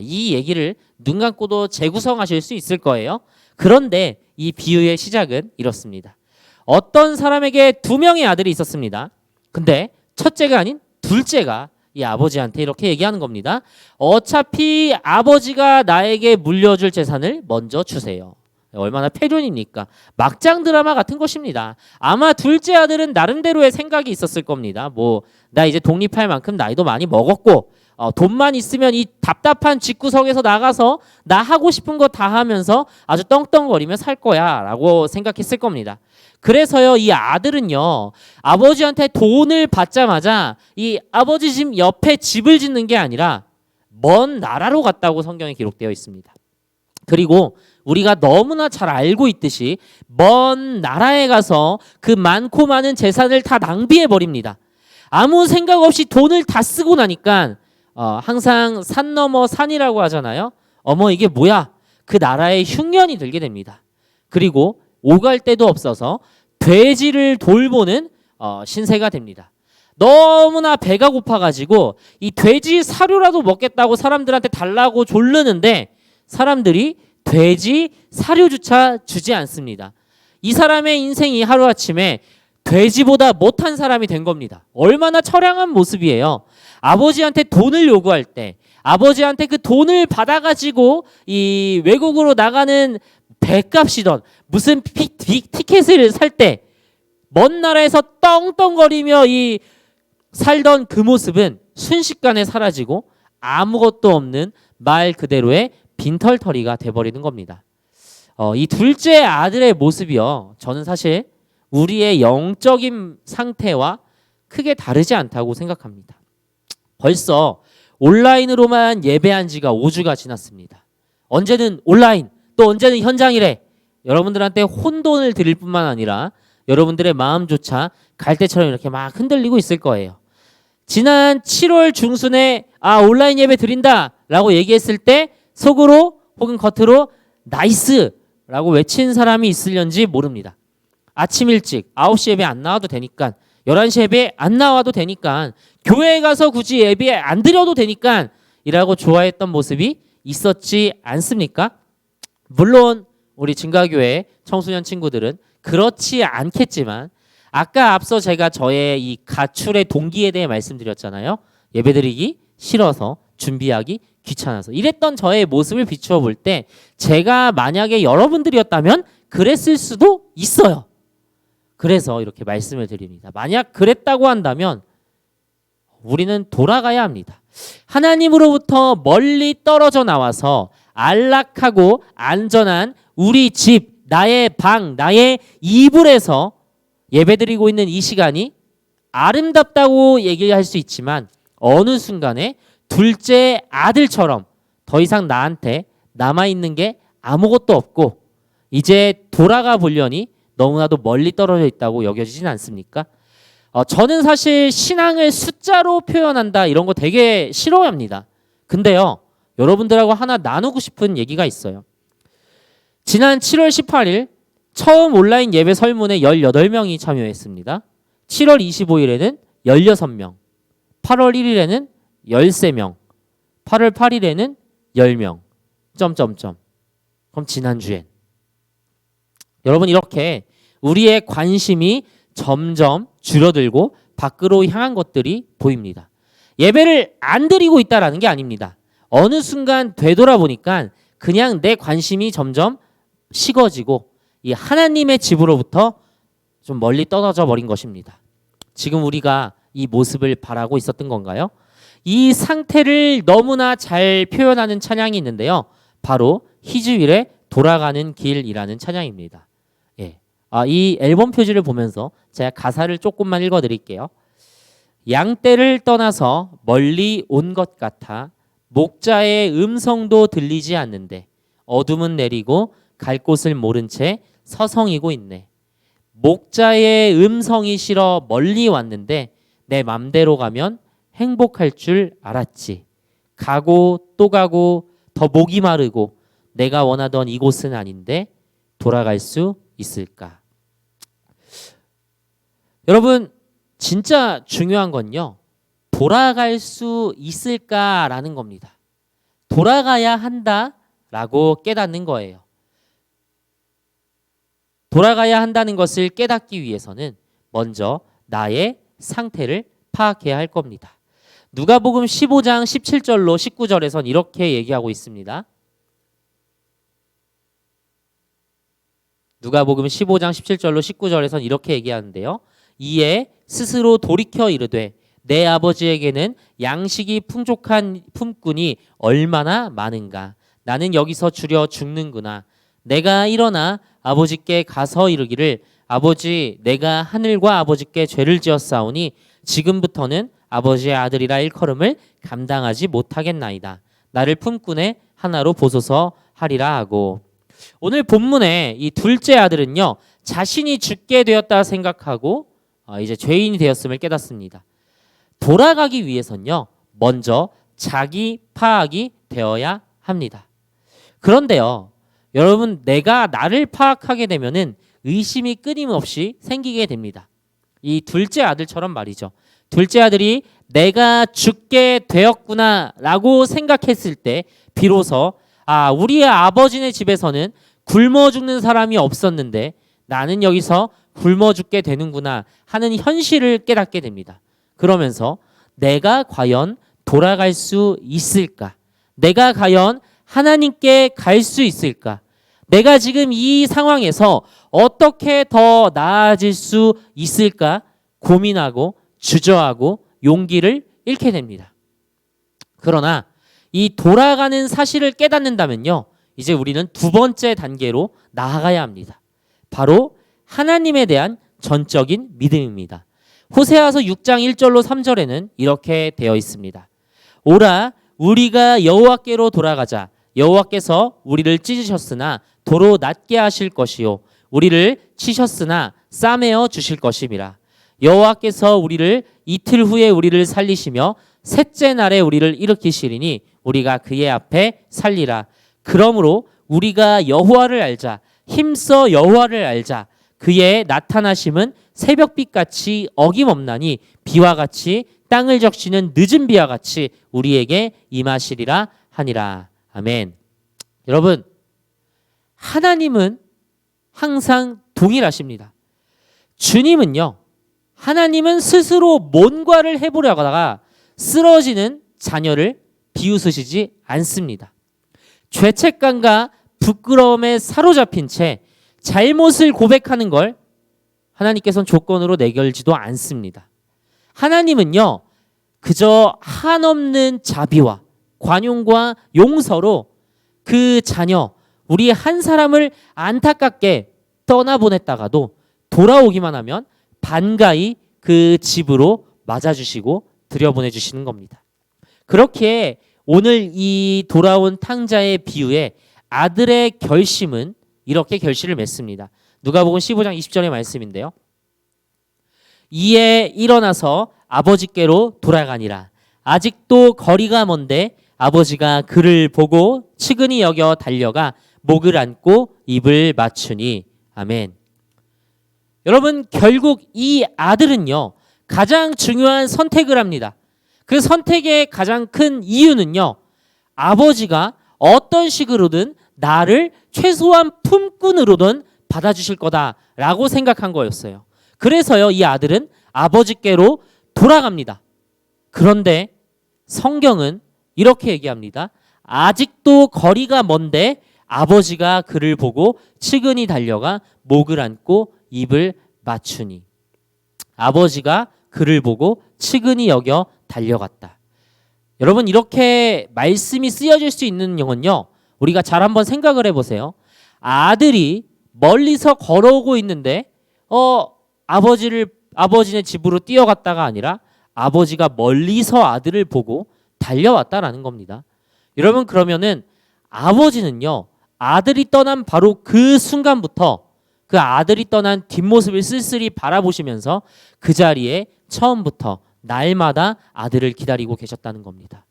이 얘기를 눈 감고도 재구성하실 수 있을 거예요. 그런데 이 비유의 시작은 이렇습니다. 어떤 사람에게 2명의 아들이 있었습니다. 근데 첫째가 아닌 둘째가 이 아버지한테 이렇게 얘기하는 겁니다. 어차피 아버지가 나에게 물려줄 재산을 먼저 주세요. 얼마나 패륜입니까? 막장 드라마 같은 것입니다. 아마 둘째 아들은 나름대로의 생각이 있었을 겁니다. 나 이제 독립할 만큼 나이도 많이 먹었고, 돈만 있으면 이 답답한 집구석에서 나가서 나 하고 싶은 거 다 하면서 아주 떵떵거리며 살 거야 라고 생각했을 겁니다. 그래서요, 이 아들은요, 아버지한테 돈을 받자마자 이 아버지 집 옆에 집을 짓는 게 아니라 먼 나라로 갔다고 성경에 기록되어 있습니다. 그리고 우리가 너무나 잘 알고 있듯이 먼 나라에 가서 그 많고 많은 재산을 다 낭비해 버립니다. 아무 생각 없이 돈을 다 쓰고 나니까 항상 산 넘어 산이라고 하잖아요. 어머 이게 뭐야? 그 나라에 흉년이 들게 됩니다. 그리고 오갈 데도 없어서 돼지를 돌보는 신세가 됩니다. 너무나 배가 고파가지고 이 돼지 사료라도 먹겠다고 사람들한테 달라고 졸르는데 사람들이 돼지 사료조차 주지 않습니다. 이 사람의 인생이 하루아침에 돼지보다 못한 사람이 된 겁니다. 얼마나 처량한 모습이에요. 아버지한테 돈을 요구할 때 아버지한테 그 돈을 받아가지고 이 외국으로 나가는 배값이던 무슨 티켓을 살 때 먼 나라에서 떵떵거리며 이 살던 그 모습은 순식간에 사라지고 아무것도 없는 말 그대로의 빈털터리가 돼버리는 겁니다. 이 둘째 아들의 모습이요, 저는 사실 우리의 영적인 상태와 크게 다르지 않다고 생각합니다. 벌써 온라인으로만 예배한 지가 5주가 지났습니다. 언제는 온라인, 또 언제는 현장이래. 여러분들한테 혼돈을 드릴 뿐만 아니라 여러분들의 마음조차 갈대처럼 이렇게 막 흔들리고 있을 거예요. 지난 7월 중순에 온라인 예배 드린다 라고 얘기했을 때 속으로 혹은 겉으로 나이스 라고 외친 사람이 있을런지 모릅니다. 아침 일찍 9시 예배 안 나와도 되니까, 11시 예배 안 나와도 되니까, 교회에 가서 굳이 예배 안 드려도 되니까 이라고 좋아했던 모습이 있었지 않습니까? 물론 우리 증가교회 청소년 친구들은 그렇지 않겠지만, 아까 앞서 제가 저의 이 가출의 동기에 대해 말씀드렸잖아요. 예배드리기 싫어서, 준비하기 귀찮아서, 이랬던 저의 모습을 비추어 볼 때 제가 만약에 여러분들이었다면 그랬을 수도 있어요. 그래서 이렇게 말씀을 드립니다. 만약 그랬다고 한다면 우리는 돌아가야 합니다. 하나님으로부터 멀리 떨어져 나와서 안락하고 안전한 우리 집, 나의 방, 나의 이불에서 예배드리고 있는 이 시간이 아름답다고 얘기할 수 있지만 어느 순간에 둘째 아들처럼 더 이상 나한테 남아있는 게 아무것도 없고 이제 돌아가 보려니 너무나도 멀리 떨어져 있다고 여겨지진 않습니까? 저는 사실 신앙을 숫자로 표현한다 이런 거 되게 싫어합니다. 근데요, 여러분들하고 하나 나누고 싶은 얘기가 있어요. 지난 7월 18일 처음 온라인 예배 설문에 18명이 참여했습니다. 7월 25일에는 16명, 8월 1일에는 13명, 8월 8일에는 10명. 그럼 지난주엔 여러분, 이렇게 우리의 관심이 점점 줄어들고 밖으로 향한 것들이 보입니다. 예배를 안 드리고 있다라는 게 아닙니다. 어느 순간 되돌아보니까 그냥 내 관심이 점점 식어지고 이 하나님의 집으로부터 좀 멀리 떨어져 버린 것입니다. 지금 우리가 이 모습을 바라고 있었던 건가요? 이 상태를 너무나 잘 표현하는 찬양이 있는데요. 바로 히즈윌의 돌아가는 길이라는 찬양입니다. 예. 이 앨범 표지를 보면서 제가 가사를 조금만 읽어드릴게요. 양떼를 떠나서 멀리 온 것 같아 목자의 음성도 들리지 않는데 어둠은 내리고 갈 곳을 모른 채 서성이고 있네. 목자의 음성이 싫어 멀리 왔는데 내 맘대로 가면 행복할 줄 알았지. 가고 또 가고 더 목이 마르고 내가 원하던 이곳은 아닌데 돌아갈 수 있을까? 여러분 진짜 중요한 건요. 돌아갈 수 있을까라는 겁니다. 돌아가야 한다라고 깨닫는 거예요. 돌아가야 한다는 것을 깨닫기 위해서는 먼저 나의 상태를 파악해야 할 겁니다. 누가복음 15장 17절로 19절에선 이렇게 얘기하고 있습니다. 누가복음 15장 17절로 19절에선 이렇게 얘기하는데요. 이에 스스로 돌이켜 이르되 내 아버지에게는 양식이 풍족한 품꾼이 얼마나 많은가. 나는 여기서 주려 죽는구나. 내가 일어나 아버지께 가서 이르기를 아버지 내가 하늘과 아버지께 죄를 지었사오니 지금부터는 아버지의 아들이라 일컬음을 감당하지 못하겠나이다. 나를 품꾼의 하나로 보소서 하리라 하고, 오늘 본문에 이 둘째 아들은요 자신이 죽게 되었다 생각하고 이제 죄인이 되었음을 깨닫습니다. 돌아가기 위해선요 먼저 자기 파악이 되어야 합니다. 그런데요 여러분, 내가 나를 파악하게 되면은 의심이 끊임없이 생기게 됩니다. 이 둘째 아들처럼 말이죠. 둘째 아들이 내가 죽게 되었구나라고 생각했을 때 비로소 우리의 아버지네 집에서는 굶어 죽는 사람이 없었는데 나는 여기서 굶어 죽게 되는구나 하는 현실을 깨닫게 됩니다. 그러면서 내가 과연 돌아갈 수 있을까? 내가 과연 하나님께 갈 수 있을까? 내가 지금 이 상황에서 어떻게 더 나아질 수 있을까? 고민하고 주저하고 용기를 잃게 됩니다. 그러나 이 돌아가는 사실을 깨닫는다면요, 이제 우리는 두 번째 단계로 나아가야 합니다. 바로 하나님에 대한 전적인 믿음입니다. 호세아서 6장 1절로 3절에는 이렇게 되어 있습니다. 오라 우리가 여호와께로 돌아가자. 여호와께서 우리를 찢으셨으나 도로 낫게 하실 것이요 우리를 치셨으나 싸매어 주실 것임이라. 여호와께서 우리를 이틀 후에 우리를 살리시며 셋째 날에 우리를 일으키시리니 우리가 그의 앞에 살리라. 그러므로 우리가 여호와를 알자. 힘써 여호와를 알자. 그의 나타나심은 새벽빛같이 어김없나니 비와 같이 땅을 적시는 늦은 비와 같이 우리에게 임하시리라 하니라. 아멘. 여러분, 하나님은 항상 동일하십니다. 주님은요, 하나님은 스스로 뭔가를 해보려고 하다가 쓰러지는 자녀를 비웃으시지 않습니다. 죄책감과 부끄러움에 사로잡힌 채 잘못을 고백하는 걸 하나님께서는 조건으로 내걸지도 않습니다. 하나님은요 그저 한없는 자비와 관용과 용서로 그 자녀 우리 한 사람을 안타깝게 떠나보냈다가도 돌아오기만 하면 반가이 그 집으로 맞아주시고 들여보내주시는 겁니다. 그렇게 오늘 이 돌아온 탕자의 비유에 아들의 결심은 이렇게 결실을 맺습니다. 누가복음 15장 20절의 말씀인데요. 이에 일어나서 아버지께로 돌아가니라. 아직도 거리가 먼데 아버지가 그를 보고 측은히 여겨 달려가 목을 안고 입을 맞추니. 아멘. 여러분, 결국 이 아들은요 가장 중요한 선택을 합니다. 그 선택의 가장 큰 이유는요, 아버지가 어떤 식으로든 나를 최소한 품꾼으로든 받아주실 거다라고 생각한 거였어요. 그래서요 이 아들은 아버지께로 돌아갑니다. 그런데 성경은 이렇게 얘기합니다. 아직도 거리가 먼데 아버지가 그를 보고 측은히 달려가 목을 안고 입을 맞추니. 아버지가 그를 보고 측은히 여겨 달려갔다. 여러분, 이렇게 말씀이 쓰여질 수 있는 경우는요, 우리가 잘 한번 생각을 해보세요. 아들이 멀리서 걸어오고 있는데 아버지네 집으로 뛰어갔다가 아니라 아버지가 멀리서 아들을 보고 달려왔다라는 겁니다. 여러분, 그러면은 아버지는요, 아들이 떠난 바로 그 순간부터 그 아들이 떠난 뒷모습을 쓸쓸히 바라보시면서 그 자리에 처음부터 날마다 아들을 기다리고 계셨다는 겁니다.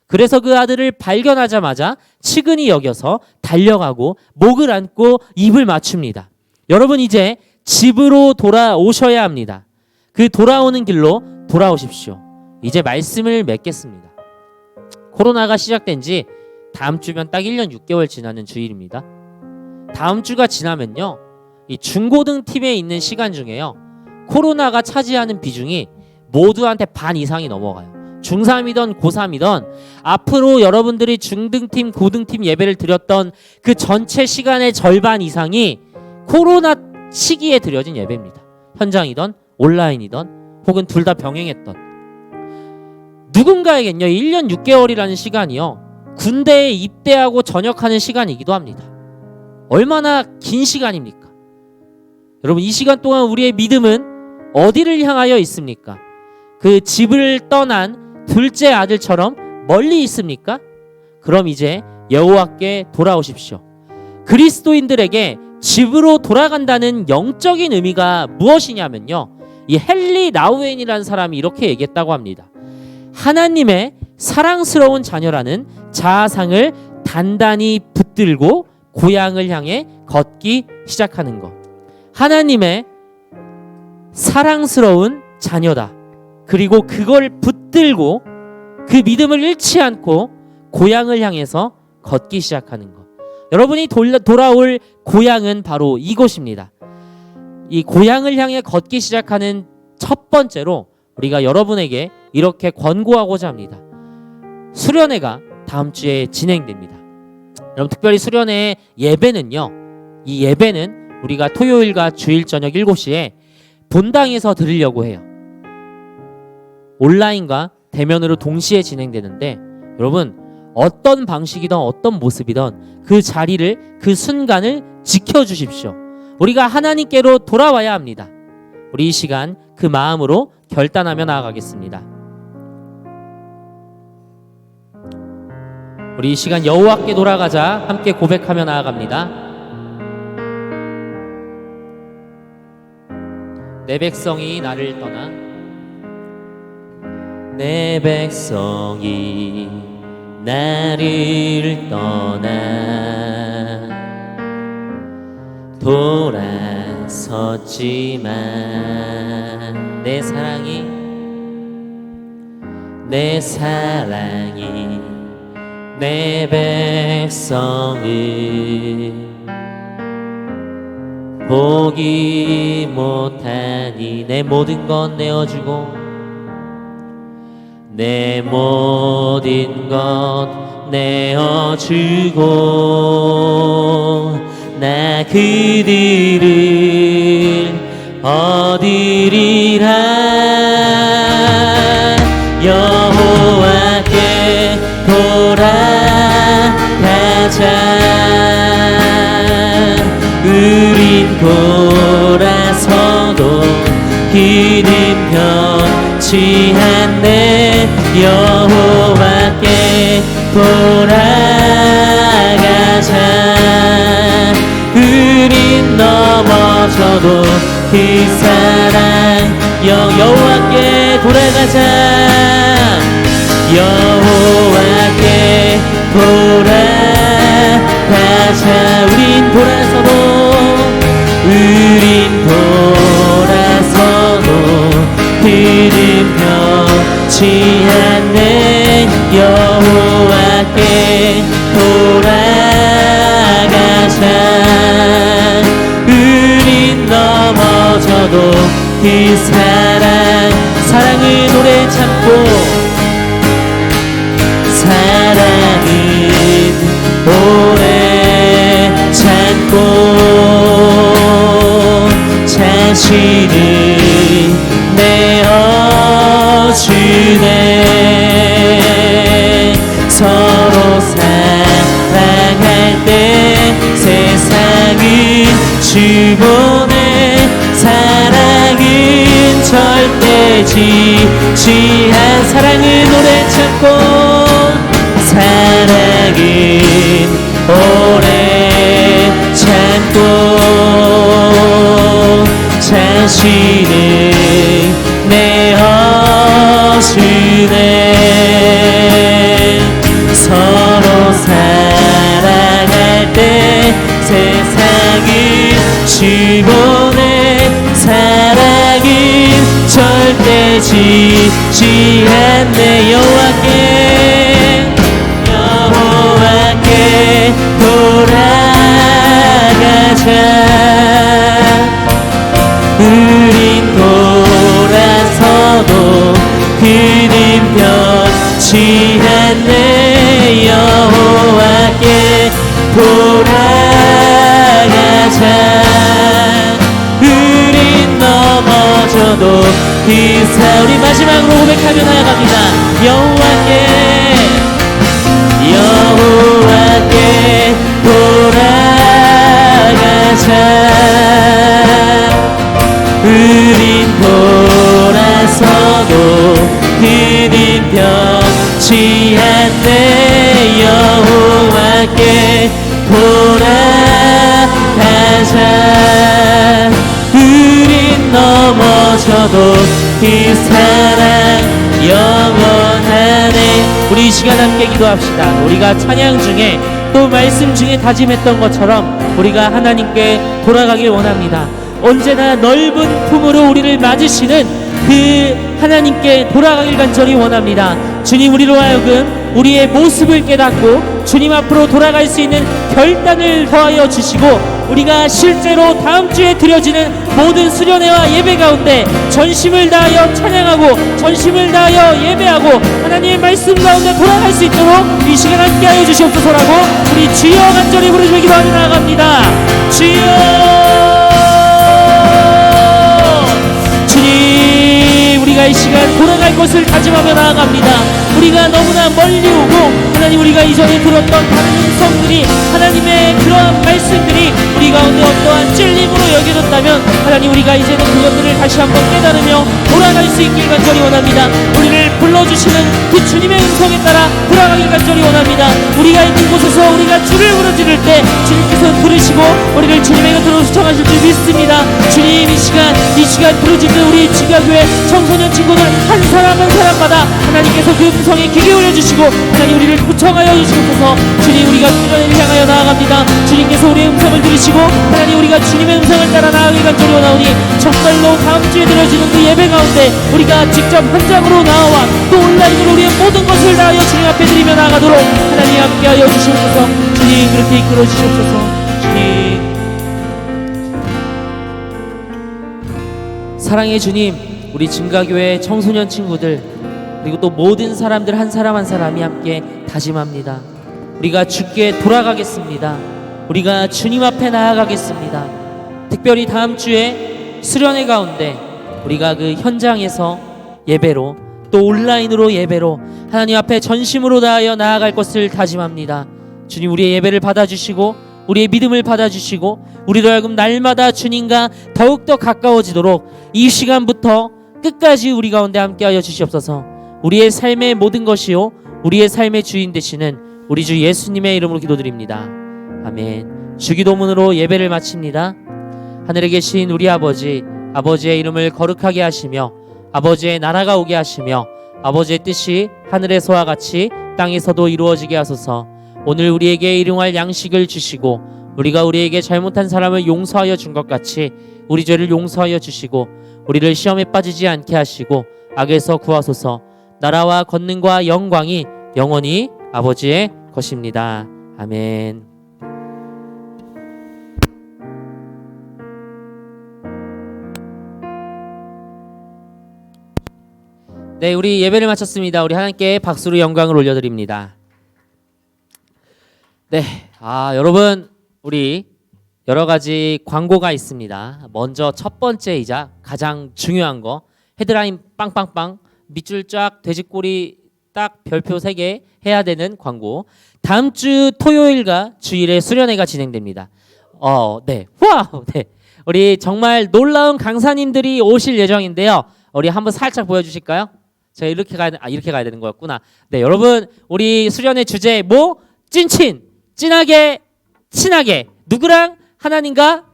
그래서 그 아들을 발견하자마자 측은히 여겨서 달려가고 목을 안고 입을 맞춥니다. 여러분, 이제 집으로 돌아오셔야 합니다. 그 돌아오는 길로 돌아오십시오. 이제 말씀을 맺겠습니다. 코로나가 시작된 지 다음 주면 딱 1년 6개월 지나는 주일입니다. 다음 주가 지나면요, 이 중고등 팀에 있는 시간 중에요, 코로나가 차지하는 비중이 모두한테 반 이상이 넘어가요. 중3이던 고3이던 앞으로 여러분들이 중등팀, 고등팀 예배를 드렸던 그 전체 시간의 절반 이상이 코로나 시기에 드려진 예배입니다. 현장이던 온라인이던 혹은 둘 다 병행했던 누군가에겐요, 1년 6개월이라는 시간이요, 군대에 입대하고 전역하는 시간이기도 합니다. 얼마나 긴 시간입니까? 여러분, 이 시간 동안 우리의 믿음은 어디를 향하여 있습니까? 그 집을 떠난 둘째 아들처럼 멀리 있습니까? 그럼 이제 여호와께 돌아오십시오. 그리스도인들에게 집으로 돌아간다는 영적인 의미가 무엇이냐면요, 이 헨리 라우엔이라는 사람이 이렇게 얘기했다고 합니다. 하나님의 사랑스러운 자녀라는 자아상을 단단히 붙들고 고향을 향해 걷기 시작하는 것. 하나님의 사랑스러운 자녀다. 그리고 그걸 붙들고 그 믿음을 잃지 않고 고향을 향해서 걷기 시작하는 것. 여러분이 돌아올 고향은 바로 이곳입니다. 이 고향을 향해 걷기 시작하는 첫 번째로 우리가 여러분에게 이렇게 권고하고자 합니다. 수련회가 다음 주에 진행됩니다. 여러분, 특별히 수련회 예배는요, 이 예배는 우리가 토요일과 주일 저녁 7시에 본당에서 드리려고 해요. 온라인과 대면으로 동시에 진행되는데, 여러분, 어떤 방식이든 어떤 모습이든 그 자리를, 그 순간을 지켜주십시오. 우리가 하나님께로 돌아와야 합니다. 우리 이 시간 그 마음으로 결단하며 나아가겠습니다. 우리 이 시간 여호와께 돌아가자 함께 고백하며 나아갑니다. 내 백성이 나를 떠나, 내 백성이 나를 떠나 돌아섰지만 내 사랑이 내 백성을 보기 못하니 내 모든 것 내어주고 내 모든 것 내어주고 나 그들을 얻으리라. 여호와께 돌아가자. 우린 돌아서도 그는 변치 않네. 여호와께 돌아가자. 우린 넘어져도 그 사랑 여호와께 돌아가자. 여호와께 돌아가자. 우린 돌아서도 그는 변치 않네. 여호와께 돌아가자. 우린 넘어져도 그 사랑을 오래 참고 사랑은 오래 참고 자신을 내어 진실한 사랑은 오래 참고 사랑은 오래 참고 자신을 내어주네 서로 사랑할 때 세상을 주보내 사랑은 절대 지지 않네 여호와께 돌아가자 우린 돌아서도 그는 변치 않네 여호와께 돌아가자 우린 넘어져도 그사 우리 마지막으로 고백하며 나아갑니다 여호와께 돌아가자 우린 돌아서도 그는 변치 않네 여호와께 돌아가자 우린 넘어져도 그 사랑 영원하네 우리 이 시간 함께 기도합시다 우리가 찬양 중에 또 말씀 중에 다짐했던 것처럼 우리가 하나님께 돌아가길 원합니다 언제나 넓은 품으로 우리를 맞으시는 그 하나님께 돌아가길 간절히 원합니다 주님 우리로 하여금 우리의 모습을 깨닫고 주님 앞으로 돌아갈 수 있는 결단을 더하여 주시고 우리가 실제로 다음 주에 드려지는 모든 수련회와 예배 가운데 전심을 다하여 찬양하고 전심을 다하여 예배하고 하나님의 말씀 가운데 돌아갈 수 있도록 이 시간 함께하여 주시옵소서라고 우리 주여 간절히 부르시며 기도하며 나아갑니다 주여 우리가 이 시간 돌아갈 것을 다짐하며 나아갑니다 우리가 너무나 멀리 오고 하나님 우리가 이전에 들었던 다른 음성들이 하나님의 그러한 말씀들이 우리 가운데 어떠한 찔림으로 여겨졌다면 하나님 우리가 이제는 그것들을 다시 한번 깨달으며 돌아갈 수 있길 간절히 원합니다 우리를 불러주시는 그 주님의 음성에 따라 돌아가길 간절히 원합니다 우리가 있는 곳에서 우리가 주를 부르짖을 때 주님께서 들으시고 우리를 주님의 곁으로 초청하실 줄 믿습니다 주님 이 시간 부르짖는 우리 지가교회 청소년 친구들 한 사람 한 사람마다 하나님께서 그 음성에 귀 기울여 주시고 하나님 우리를 구청하여 주시옵소서 주님 우리가 수련회를 향하여 나아갑니다 주님께서 우리의 음성을 들으시고 하나님 우리가 주님의 음성을 따라 나아가길 간절히 원하오니 정말로 다음 주에 드려지는 그 예배 가운데 우리가 직접 현장으로 나와 또 온라인으로 우리의 모든 것을 다하여 주님 앞에 드리며 나아가도록 하나님 함께하여 주시옵소서 주님 그렇게 이끌어 주시옵소서 주님 사랑의 주님 우리 증가교회 청소년 친구들 그리고 또 모든 사람들 한 사람 한 사람이 함께 다짐합니다 우리가 주께 돌아가겠습니다 우리가 주님 앞에 나아가겠습니다 특별히 다음 주에 수련회 가운데 우리가 그 현장에서 예배로 또 온라인으로 예배로 하나님 앞에 전심으로 다하여 나아갈 것을 다짐합니다 주님 우리의 예배를 받아주시고 우리의 믿음을 받아주시고 우리로 하여금 날마다 주님과 더욱더 가까워지도록 이 시간부터 끝까지 우리 가운데 함께하여 주시옵소서 우리의 삶의 모든 것이요 우리의 삶의 주인 되시는 우리 주 예수님의 이름으로 기도드립니다 아멘 주기도문으로 예배를 마칩니다 하늘에 계신 우리 아버지 아버지의 이름을 거룩하게 하시며 아버지의 나라가 오게 하시며 아버지의 뜻이 하늘에서와 같이 땅에서도 이루어지게 하소서 오늘 우리에게 일용할 양식을 주시고 우리가 우리에게 잘못한 사람을 용서하여 준 것 같이 우리 죄를 용서하여 주시고 우리를 시험에 빠지지 않게 하시고 악에서 구하소서 나라와 권능과 영광이 영원히 아버지의 것입니다. 아멘. 네, 우리 예배를 마쳤습니다. 우리 하나님께 박수로 영광을 올려드립니다. 네, 여러분 우리 여러 가지 광고가 있습니다. 먼저 첫 번째이자 가장 중요한 거 헤드라인 빵빵빵 밑줄 쫙 돼지꼬리 딱 별표 3개 해야 되는 광고. 다음 주 토요일과 주일에 수련회가 진행됩니다. 네, 와우, 네. 우리 정말 놀라운 강사님들이 오실 예정인데요. 우리 한번 살짝 보여주실까요? 제가 이렇게 가야 되는 거였구나. 네, 여러분 우리 수련의 주제 뭐? 찐친, 찐하게, 친하게. 누구랑? 하나님과.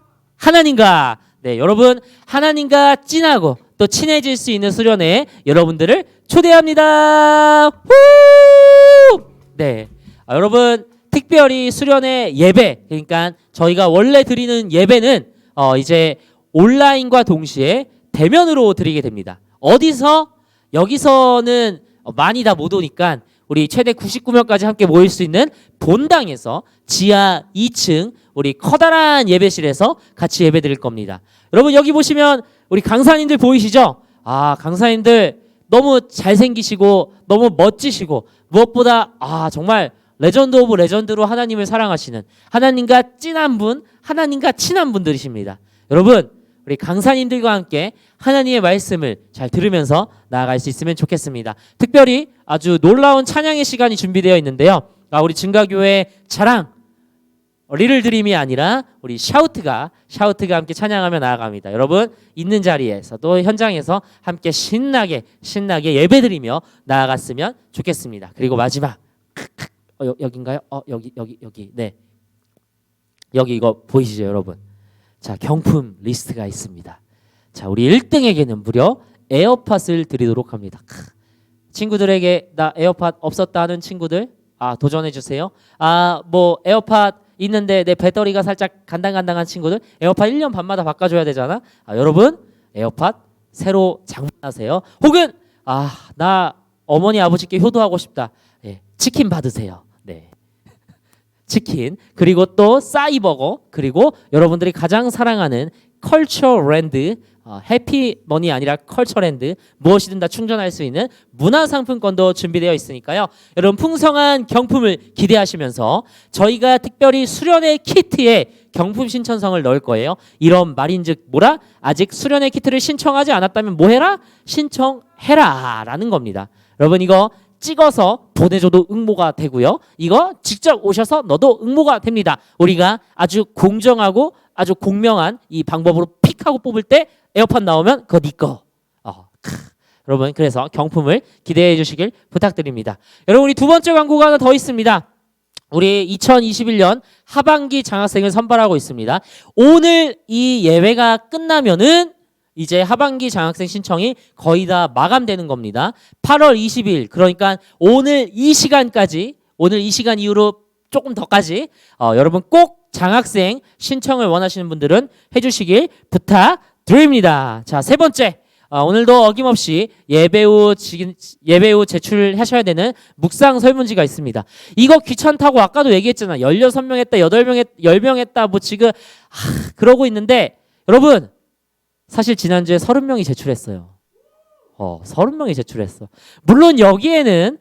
네, 여러분 하나님과 찐하고 또 친해질 수 있는 수련회 여러분들을 초대합니다. 후! 네, 여러분 특별히 수련회 예배, 그러니까 저희가 원래 드리는 예배는 이제 온라인과 동시에 대면으로 드리게 됩니다. 어디서? 여기서는 많이 다 못 오니까 우리 최대 99명까지 함께 모일 수 있는 본당에서 지하 2층 우리 커다란 예배실에서 같이 예배 드릴 겁니다. 여러분 여기 보시면 우리 강사님들 보이시죠? 아, 강사님들 너무 잘생기시고 너무 멋지시고 무엇보다 정말 레전드 오브 레전드로 하나님을 사랑하시는 하나님과 찐한 분, 하나님과 친한 분들이십니다. 여러분 우리 강사님들과 함께 하나님의 말씀을 잘 들으면서 나아갈 수 있으면 좋겠습니다. 특별히 아주 놀라운 찬양의 시간이 준비되어 있는데요. 우리 증가교회 자랑 리를 드림이 아니라 우리 샤우트가 함께 찬양하며 나아갑니다. 여러분 있는 자리에서도 현장에서 함께 신나게 예배드리며 나아갔으면 좋겠습니다. 그리고 마지막 여긴가요? 여기 네, 여기 이거 보이시죠 여러분? 자, 경품 리스트가 있습니다. 자, 우리 1등에게는 무려 에어팟을 드리도록 합니다. 친구들에게 나 에어팟 없었다 하는 친구들 도전해 주세요. 뭐 에어팟 있는데 내 배터리가 살짝 간당간당한 친구들 에어팟 1년 반마다 바꿔줘야 되잖아. 여러분 에어팟 새로 장만하세요. 혹은 나 어머니 아버지께 효도하고 싶다. 네, 치킨 받으세요. 네. 치킨, 그리고 또 싸이버거, 그리고 여러분들이 가장 사랑하는 컬처랜드, 해피머니 아니라 컬처랜드, 무엇이든 다 충전할 수 있는 문화상품권도 준비되어 있으니까요. 여러분 풍성한 경품을 기대하시면서 저희가 특별히 수련회 키트에 경품 신청성을 넣을 거예요. 이런 말인즉 뭐라? 아직 수련회 키트를 신청하지 않았다면 뭐해라? 신청해라 라는 겁니다. 여러분 이거 찍어서 보내줘도 응모가 되고요. 이거 직접 오셔서 넣어도 응모가 됩니다. 우리가 아주 공정하고 아주 공명한 이 방법으로 픽하고 뽑을 때 에어팟 나오면 그거 네 거. 여러분 그래서 경품을 기대해 주시길 부탁드립니다. 여러분 우리 두 번째 광고가 하나 더 있습니다. 우리 2021년 하반기 장학생을 선발하고 있습니다. 오늘 이 예배가 끝나면은 이제 하반기 장학생 신청이 거의 다 마감되는 겁니다. 8월 20일 그러니까 오늘 이 시간 이후로 조금 더까지 여러분 꼭 장학생 신청을 원하시는 분들은 해주시길 부탁드립니다. 자, 세 번째 오늘도 어김없이 예배 후 제출하셔야 되는 묵상 설문지가 있습니다. 이거 귀찮다고 아까도 얘기했잖아. 16명 했다, 10명 했다 뭐 지금 그러고 있는데 여러분 사실 지난주에 30명이 제출했어요. 30명이 제출했어. 물론 여기에는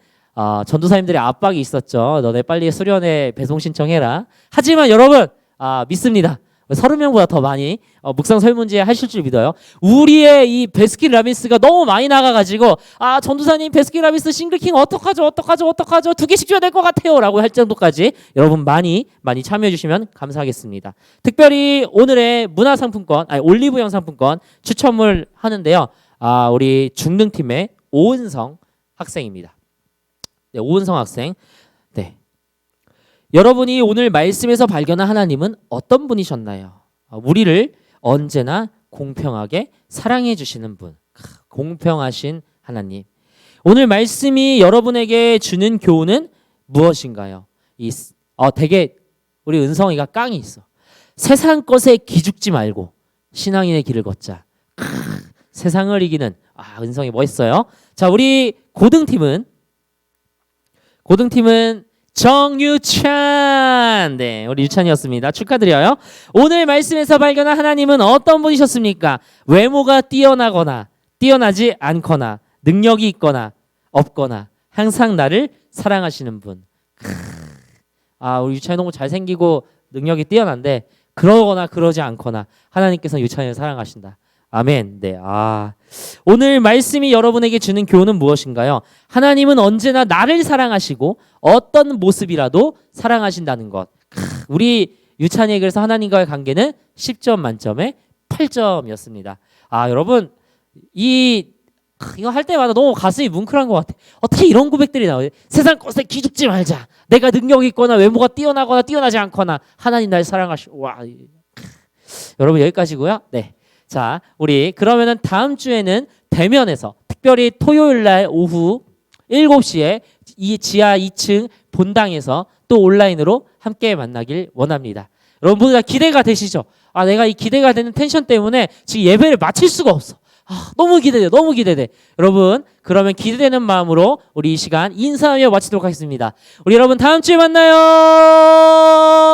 전도사님들의 압박이 있었죠. 너네 빨리 수련회 배송 신청해라. 하지만 여러분 믿습니다. 30명보다 더 많이 묵상 설문지에 하실 줄 믿어요. 우리의 이 베스킨라빈스가 너무 많이 나가가지고 전도사님 베스킨라빈스 싱글킹 어떡하죠 2개씩 줘야 될 것 같아요 라고 할 정도까지 여러분 많이 참여해 주시면 감사하겠습니다. 특별히 오늘의 올리브영 상품권 추첨을 하는데요. 우리 중등팀의 오은성 학생입니다. 네, 오은성 학생. 네. 여러분이 오늘 말씀에서 발견한 하나님은 어떤 분이셨나요? 우리를 언제나 공평하게 사랑해 주시는 분, 공평하신 하나님. 오늘 말씀이 여러분에게 주는 교훈은 무엇인가요? 되게 우리 은성이가 깡이 있어. 세상 것에 기죽지 말고 신앙인의 길을 걷자. 세상을 이기는 은성이 멋있어요. 자, 우리 고등팀은 정유찬. 네, 우리 유찬이었습니다. 축하드려요. 오늘 말씀에서 발견한 하나님은 어떤 분이셨습니까? 외모가 뛰어나거나 뛰어나지 않거나 능력이 있거나 없거나 항상 나를 사랑하시는 분. 우리 유찬이 너무 잘생기고 능력이 뛰어난데 그러거나 그러지 않거나 하나님께서 유찬이를 사랑하신다. 아멘. 네. 오늘 말씀이 여러분에게 주는 교훈은 무엇인가요? 하나님은 언제나 나를 사랑하시고 어떤 모습이라도 사랑하신다는 것. 우리 유찬이에게 그래서 하나님과의 관계는 10점 만점에 8점이었습니다. 여러분 이 이거 할 때마다 너무 가슴이 뭉클한 것 같아. 어떻게 이런 고백들이 나오지? 세상 것에 기죽지 말자. 내가 능력이 있거나 외모가 뛰어나거나 뛰어나지 않거나 하나님 날 사랑하시오. 와, 여러분 여기까지고요. 네, 자 우리 그러면은 다음 주에는 대면에서 특별히 토요일 날 오후 7시에 이 지하 2층 본당에서 또 온라인으로 함께 만나길 원합니다. 여러분 모두 다 기대가 되시죠? 아, 내가 이 기대가 되는 텐션 때문에 지금 예배를 마칠 수가 없어. 아, 너무 기대돼, 너무 기대돼. 여러분, 그러면 기대되는 마음으로 우리 이 시간 인사하며 마치도록 하겠습니다. 우리 여러분 다음 주에 만나요.